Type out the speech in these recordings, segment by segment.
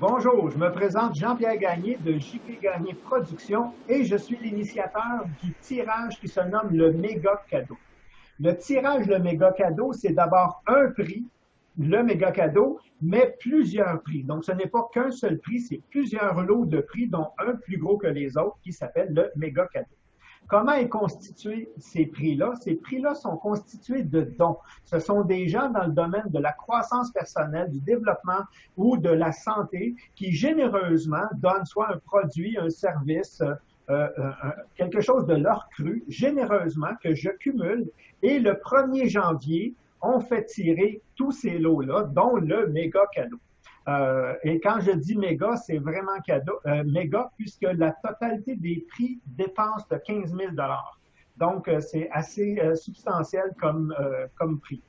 Bonjour, je me présente Jean-Pierre Gagné de JP Gagné Productions et je suis l'initiateur du tirage qui se nomme le méga cadeau. Le tirage le méga cadeau, c'est d'abord un prix, le méga cadeau, mais plusieurs prix. Donc, ce n'est pas qu'un seul prix, c'est plusieurs lots de prix, dont un plus gros que les autres qui s'appelle le méga cadeau. Comment est constitué ces prix-là? Ces prix-là sont constitués de dons. Ce sont des gens dans le domaine de la croissance personnelle, du développement ou de la santé qui généreusement donnent soit un produit, un service, quelque chose de leur cru, généreusement, que je cumule. Et le 1er janvier, on fait tirer tous ces lots-là, dont le méga cadeau. Et quand je dis méga, c'est vraiment méga, puisque la totalité des prix dépasse de 15 000 $. Donc, c'est assez substantiel comme prix.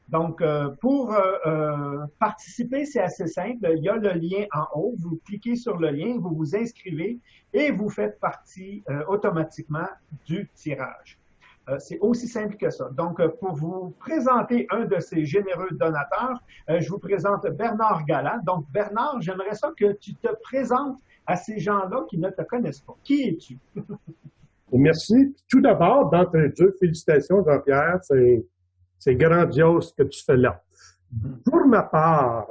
Donc, pour participer, c'est assez simple. Il y a le lien en haut. Vous cliquez sur le lien, vous vous inscrivez et vous faites partie automatiquement du tirage. C'est aussi simple que ça. Donc, pour vous présenter un de ces généreux donateurs, je vous présente Bernard Galland. Donc, Bernard, j'aimerais ça que tu te présentes à ces gens-là qui ne te connaissent pas. Qui es-tu? Merci. Tout d'abord, d'entrée de jeu, félicitations, Jean-Pierre. C'est grandiose ce que tu fais là. Pour ma part,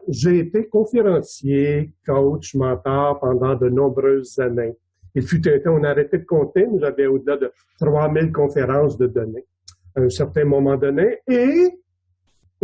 j'ai été conférencier, coach, mentor pendant de nombreuses années. Il fut un temps, on a arrêté de compter, mais j'avais au-delà de 3000 conférences de données à un certain moment donné. Et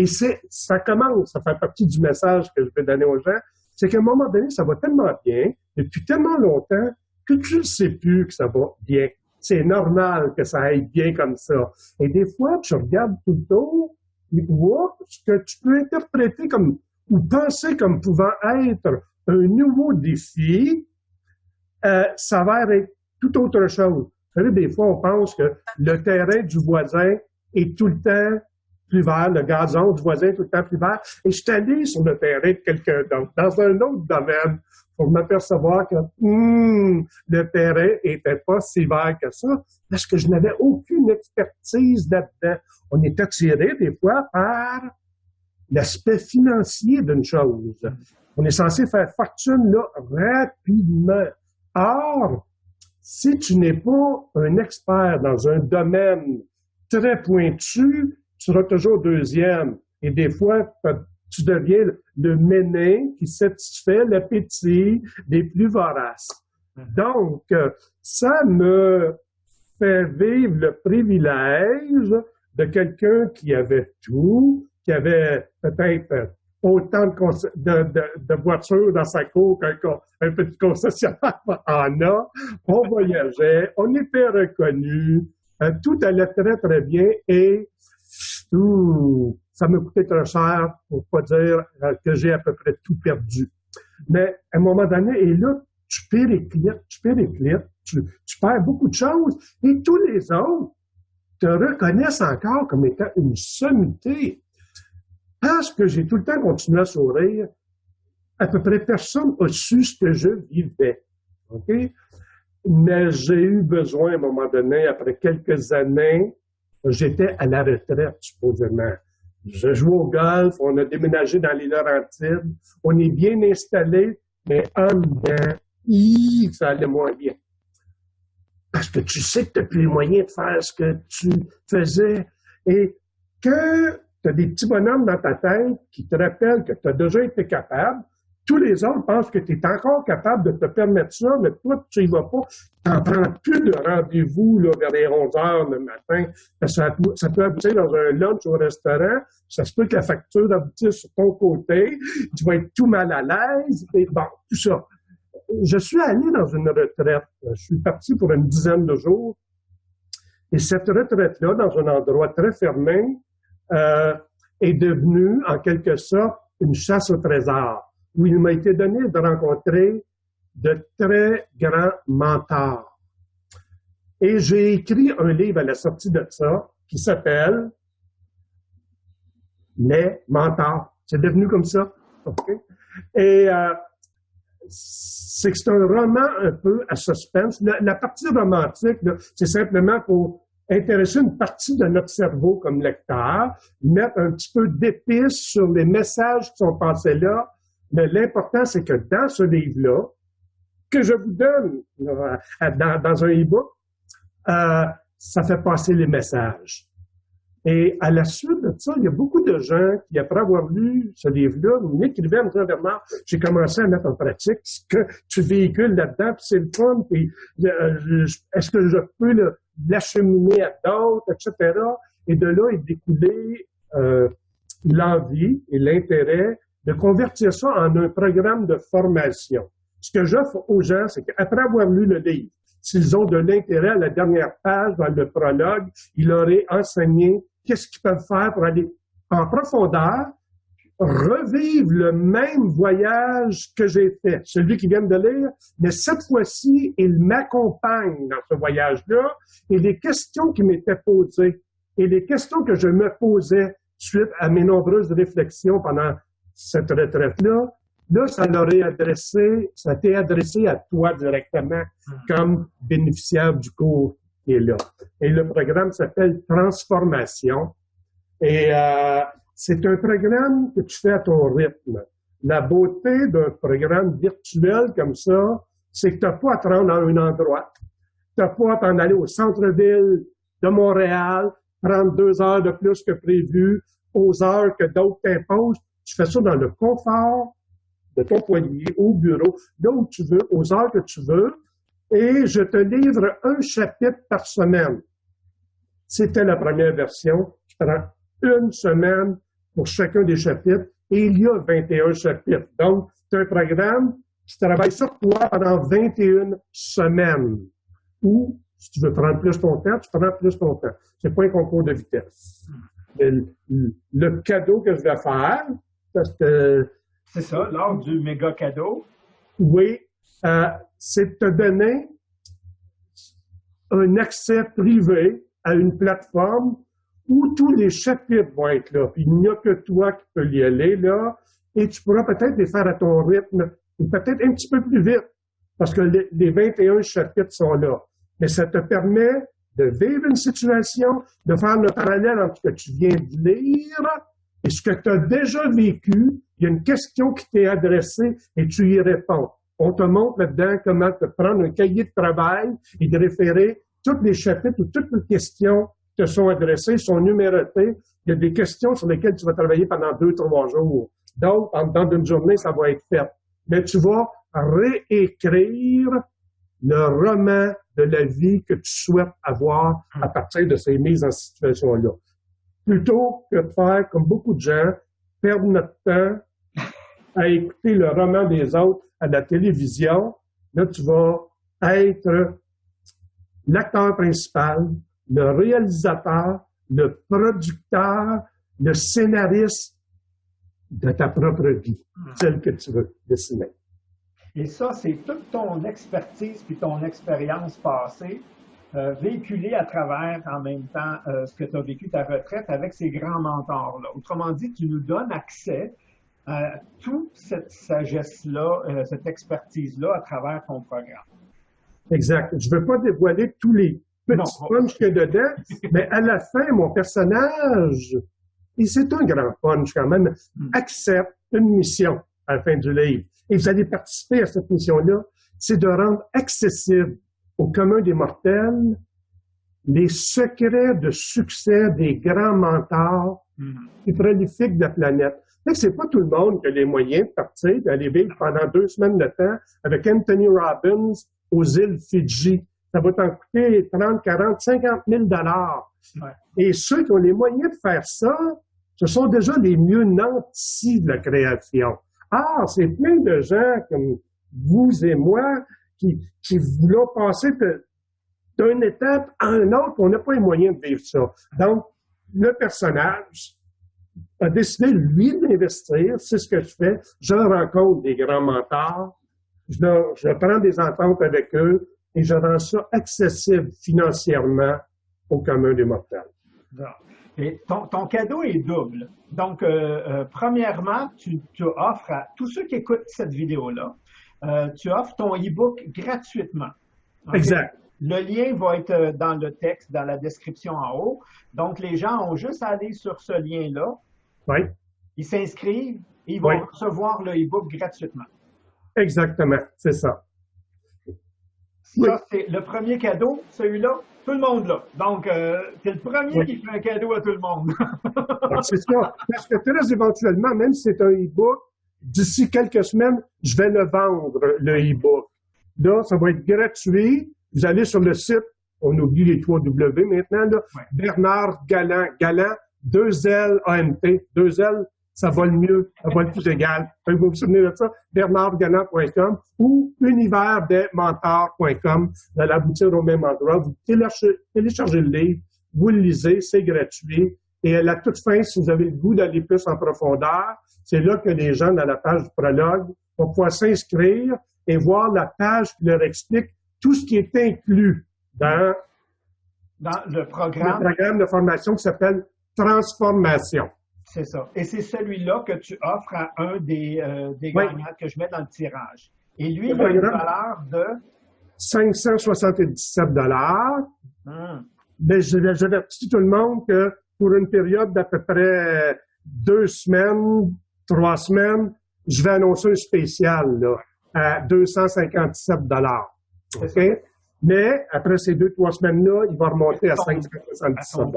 ça commence, ça fait partie du message que je vais donner aux gens, c'est qu'à un moment donné, ça va tellement bien, depuis tellement longtemps, que tu ne sais plus que ça va bien. C'est normal que ça aille bien comme ça. Et des fois, tu regardes tout le tour, et tu vois ce que tu peux interpréter comme, ou penser comme pouvant être un nouveau défi, ça va être tout autre chose. Vous savez, des fois, on pense que le terrain du voisin est tout le temps plus vert, le gazon du voisin est tout le temps plus vert. Et je suis allé sur le terrain de quelqu'un d'autre, dans un autre domaine, pour m'apercevoir que le terrain était pas si vert que ça, parce que je n'avais aucune expertise là-dedans. On est attiré, des fois, par l'aspect financier d'une chose. On est censé faire fortune, là, rapidement. Or, si tu n'es pas un expert dans un domaine très pointu, tu seras toujours deuxième. Et des fois, tu deviens le méné qui satisfait l'appétit des plus voraces. Donc, ça me fait vivre le privilège de quelqu'un qui avait tout, qui avait peut-être autant de voitures dans sa cour qu'un petit concessionnaire en a. On voyageait, on était reconnus, tout allait très, très bien et ça me coûtait très cher pour pas dire que j'ai à peu près tout perdu. Mais à un moment donné, et là, tu périclites, tu perds beaucoup de choses et tous les autres te reconnaissent encore comme étant une sommité. Parce que j'ai tout le temps continué à sourire, à peu près personne n'a su ce que je vivais. OK? Mais j'ai eu besoin, à un moment donné, après quelques années, j'étais à la retraite, supposément. Je joue au golf, on a déménagé dans les Laurentides, on est bien installé, mais en dedans, ça allait moins bien. Parce que tu sais que tu n'as plus les moyens de faire ce que tu faisais. Et quand tu as des petits bonhommes dans ta tête qui te rappellent que tu as déjà été capable, tous les autres pensent que tu es encore capable de te permettre ça, mais toi, tu n'y vas pas. Tu n'en prends plus de rendez-vous là, vers les 11 heures le matin. Ça peut aboutir dans un lunch au restaurant. Ça se peut que la facture aboutisse sur ton côté. Tu vas être tout mal à l'aise. Et bon, tout ça. Je suis allé dans une retraite. Je suis parti pour une dizaine de jours. Et cette retraite-là, dans un endroit très fermé, est devenue, en quelque sorte, une chasse au trésor, où il m'a été donné de rencontrer de très grands mentors. Et j'ai écrit un livre à la sortie de ça qui s'appelle « Les mentors ». C'est devenu comme ça. Okay? Et c'est un roman un peu à suspense. La partie romantique, c'est simplement pour intéresser une partie de notre cerveau comme lecteur, mettre un petit peu d'épices sur les messages qui sont passés là, Mais l'important, c'est que dans ce livre-là, que je vous donne dans un e-book, ça fait passer les messages. Et à la suite de ça, il y a beaucoup de gens qui, après avoir lu ce livre-là, m'écrivaient en me disant, Bernard, j'ai commencé à mettre en pratique ce que tu véhicules là-dedans, puis c'est le fun, puis est-ce que je peux l'acheminer à d'autres, etc. Et de là est découlé l'envie et l'intérêt de convertir ça en un programme de formation. Ce que j'offre aux gens, c'est qu'après avoir lu le livre, s'ils ont de l'intérêt à la dernière page, dans le prologue, il leur est enseigné qu'est-ce qu'ils peuvent faire pour aller en profondeur, revivre le même voyage que j'ai fait, celui qu'ils viennent de lire, mais cette fois-ci, ils m'accompagnent dans ce voyage-là, et les questions qui m'étaient posées, et les questions que je me posais suite à mes nombreuses réflexions pendant cette retraite-là, là, ça t'est adressé à toi directement comme bénéficiaire du cours qui est là. Et le programme s'appelle Transformation. Et c'est un programme que tu fais à ton rythme. La beauté d'un programme virtuel comme ça, c'est que tu n'as pas à te rendre à un endroit. Tu n'as pas à t'en aller au centre-ville de Montréal, prendre 2 heures de plus que prévu, aux heures que d'autres t'imposent. Tu fais ça dans le confort de ton foyer, au bureau, là où tu veux, aux heures que tu veux, et je te livre un chapitre par semaine. C'était la première version. Je prends 1 semaine pour chacun des chapitres, et il y a 21 chapitres. Donc, c'est un programme qui travaille sur toi pendant 21 semaines. Ou, si tu veux prendre plus ton temps, tu prends plus ton temps. C'est pas un concours de vitesse. Mais le cadeau que je vais faire, parce que c'est ça, lors du méga cadeau. Oui, c'est de te donner un accès privé à une plateforme où tous les chapitres vont être là. Puis il n'y a que toi qui peux y aller là, et tu pourras peut-être les faire à ton rythme, ou peut-être un petit peu plus vite, parce que les 21 chapitres sont là. Mais ça te permet de vivre une situation, de faire le parallèle entre ce que tu viens de lire et ce que tu as déjà vécu. Il y a une question qui t'est adressée et tu y réponds. On te montre là-dedans comment te prendre un cahier de travail et de référer tous les chapitres ou toutes les questions qui te sont adressées, sont numérotées. Il y a des questions sur lesquelles tu vas travailler pendant 2-3 jours. Donc, dans une journée, ça va être fait. Mais tu vas réécrire le roman de la vie que tu souhaites avoir à partir de ces mises en situation-là. Plutôt que de faire, comme beaucoup de gens, perdre notre temps à écouter le roman des autres à la télévision, là, tu vas être l'acteur principal, le réalisateur, le producteur, le scénariste de ta propre vie, celle que tu veux dessiner. Et ça, c'est toute ton expertise puis ton expérience passée véhiculée à travers, en même temps, ce que tu as vécu ta retraite avec ces grands mentors-là. Autrement dit, tu nous donnes accès à toute cette sagesse-là, cette expertise-là à travers ton programme. Exact. Je ne veux pas dévoiler tous les petits punchs qu'il y a dedans, mais à la fin, mon personnage, et c'est un grand punch quand même, accepte une mission à la fin du livre. Et vous allez participer à cette mission-là, c'est de rendre accessible au commun des mortels les secrets de succès des grands mentors plus prolifiques de la planète. C'est pas tout le monde qui a les moyens de partir, d'aller vivre pendant 2 semaines de temps avec Anthony Robbins aux îles Fidji. Ça va t'en coûter 30, 40, 50 000 $. Ouais. Et ceux qui ont les moyens de faire ça, ce sont déjà les mieux nantis de la création. Ah, c'est plein de gens comme vous et moi qui voulons passer d'une étape à une autre, on n'a pas les moyens de vivre ça. Donc, le personnage a décidé, lui, d'investir. C'est ce que je fais. Je rencontre des grands mentors, je prends des ententes avec eux et je rends ça accessible financièrement au commun des mortels. Et ton cadeau est double. Donc, premièrement, tu offres à tous ceux qui écoutent cette vidéo-là, tu offres ton e-book gratuitement. Okay? Exact. Le lien va être dans le texte, dans la description en haut. Donc, les gens ont juste à aller sur ce lien-là. Oui. Ils s'inscrivent et ils vont recevoir le e-book gratuitement. Exactement, c'est ça. Ça, c'est le premier cadeau, celui-là, tout le monde l'a. Donc, c'est le premier qui fait un cadeau à tout le monde. C'est ça. Parce que très éventuellement, même si c'est un e-book, d'ici quelques semaines, je vais le vendre, le e-book. Là, ça va être gratuit. Vous allez sur le site, on oublie les 3 W maintenant, là, Bernard Galland, Galland, 2 L, A-N-T, 2 L, ça va le mieux, ça va le plus égal. Vous vous souvenez de ça? bernardgalland.com ou universdesmentors.com. Vous allez aboutir au même endroit. Vous téléchargez le livre, vous le lisez, c'est gratuit. Et à la toute fin, si vous avez le goût d'aller plus en profondeur, c'est là que les gens, dans la page du prologue, vont pouvoir s'inscrire et voir la page qui leur explique tout ce qui est inclus dans le programme de formation qui s'appelle Transformation. C'est ça. Et c'est celui-là que tu offres à un des gagnants que je mets dans le tirage. Et lui, il a une valeur de 577 Mais j'avertis tout le monde que pour une période d'à peu près 2 semaines, 3 semaines, je vais annoncer un spécial là, à 257 OK? Mais après ces 2-3 semaines-là, il va remonter à 577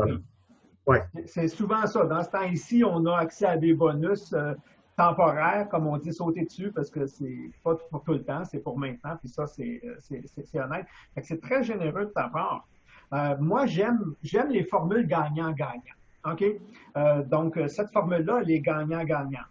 Ouais. C'est souvent ça. Dans ce temps-ci, on a accès à des bonus temporaires, comme on dit, sauter dessus, parce que c'est pas pour tout le temps, c'est pour maintenant, puis ça, c'est honnête. Fait que c'est très généreux de ta part. Moi, j'aime les formules gagnant-gagnant. OK? Donc, cette formule-là, les gagnants-gagnants.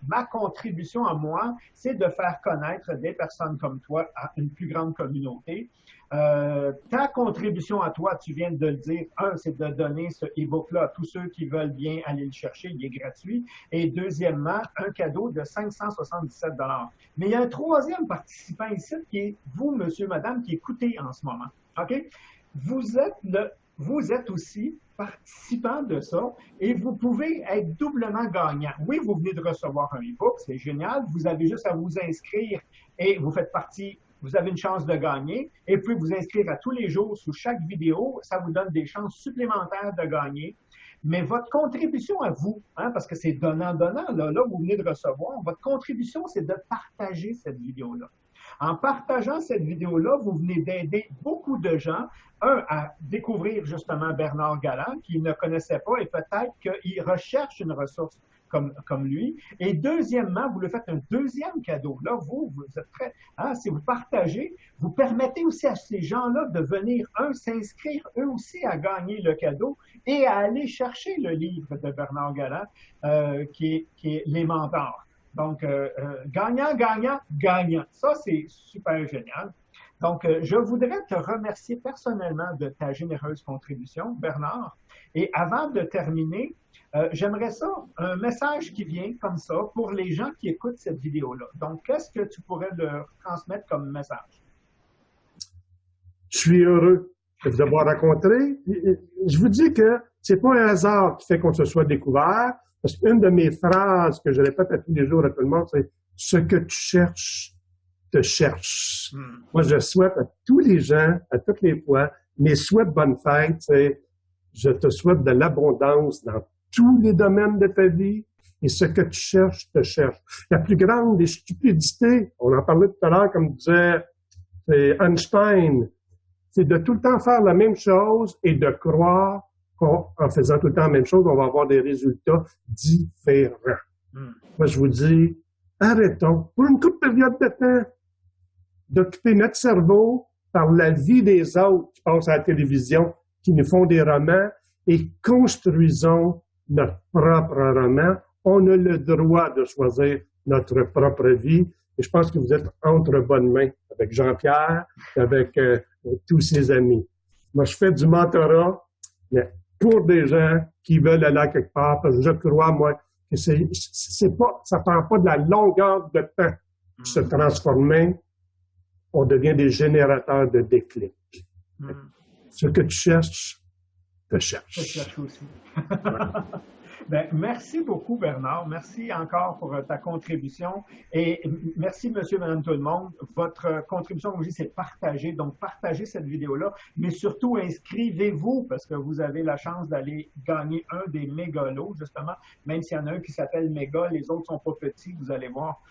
Ma contribution à moi, c'est de faire connaître des personnes comme toi à une plus grande communauté. Ta contribution à toi, tu viens de le dire, c'est de donner ce e-book-là à tous ceux qui veulent bien aller le chercher, il est gratuit. Et deuxièmement, un cadeau de 577 $. Mais il y a un troisième participant ici qui est vous, monsieur, madame, qui écoutez en ce moment. OK? Vous êtes aussi participant de ça et vous pouvez être doublement gagnant. Oui, vous venez de recevoir un e-book, c'est génial. Vous avez juste à vous inscrire et vous faites partie. Vous avez une chance de gagner et puis vous inscrire à tous les jours sous chaque vidéo. Ça vous donne des chances supplémentaires de gagner. Mais votre contribution à vous, parce que c'est donnant-donnant, là, vous venez de recevoir, votre contribution, c'est de partager cette vidéo-là. En partageant cette vidéo-là, vous venez d'aider beaucoup de gens, à découvrir justement Bernard Galland, qu'ils ne connaissaient pas et peut-être qu'ils recherchent une ressource comme lui. Et deuxièmement, vous lui faites un deuxième cadeau. Là, vous êtes prêts. Si vous partagez, vous permettez aussi à ces gens-là de venir, s'inscrire eux aussi à gagner le cadeau et à aller chercher le livre de Bernard Galland, qui est Les Mentors. Donc, gagnant, gagnant, gagnant. Ça, c'est super génial. Donc, je voudrais te remercier personnellement de ta généreuse contribution, Bernard. Et avant de terminer, j'aimerais ça, un message qui vient comme ça pour les gens qui écoutent cette vidéo-là. Donc, qu'est-ce que tu pourrais leur transmettre comme message? Je suis heureux de vous avoir rencontré. Je vous dis que c'est pas un hasard qui fait qu'on se soit découvert. Parce qu'une de mes phrases que je répète à tous les jours à tout le monde, c'est « Ce que tu cherches, te cherche ». Moi, je souhaite à tous les gens, à toutes les fois, mes souhaits de bonne fête, c'est « Je te souhaite de l'abondance dans tous les domaines de ta vie et ce que tu cherches, te cherche ». La plus grande des stupidités, on en parlait tout à l'heure, comme disait Einstein, c'est de tout le temps faire la même chose et de croire qu'en faisant tout le temps la même chose, on va avoir des résultats différents. Moi, je vous dis, arrêtons, pour une courte période de temps, d'occuper notre cerveau par la vie des autres qui passent à la télévision, qui nous font des romans, et construisons notre propre roman. On a le droit de choisir notre propre vie. Et je pense que vous êtes entre bonnes mains avec Jean-Pierre, avec tous ses amis. Moi, je fais du mentorat, mais pour des gens qui veulent aller à quelque part, parce que je crois, moi, que ça prend pas de la longueur de temps de se transformer. On devient des générateurs de déclic. Ce que tu cherches, te cherche. Je cherche aussi. Ben, merci beaucoup, Bernard. Merci encore pour ta contribution. Et merci, monsieur, madame, tout le monde. Votre contribution, comme je dis, c'est partager. Donc, partagez cette vidéo-là. Mais surtout, inscrivez-vous parce que vous avez la chance d'aller gagner un des mégalos, justement. Même s'il y en a un qui s'appelle méga, les autres sont pas petits, vous allez voir.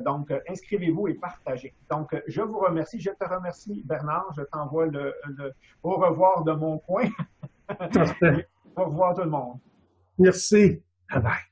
Donc, inscrivez-vous et partagez. Donc, je vous remercie. Je te remercie, Bernard. Je t'envoie le au revoir de mon coin. Parfait. Au revoir, tout le monde. Merci. Bye bye.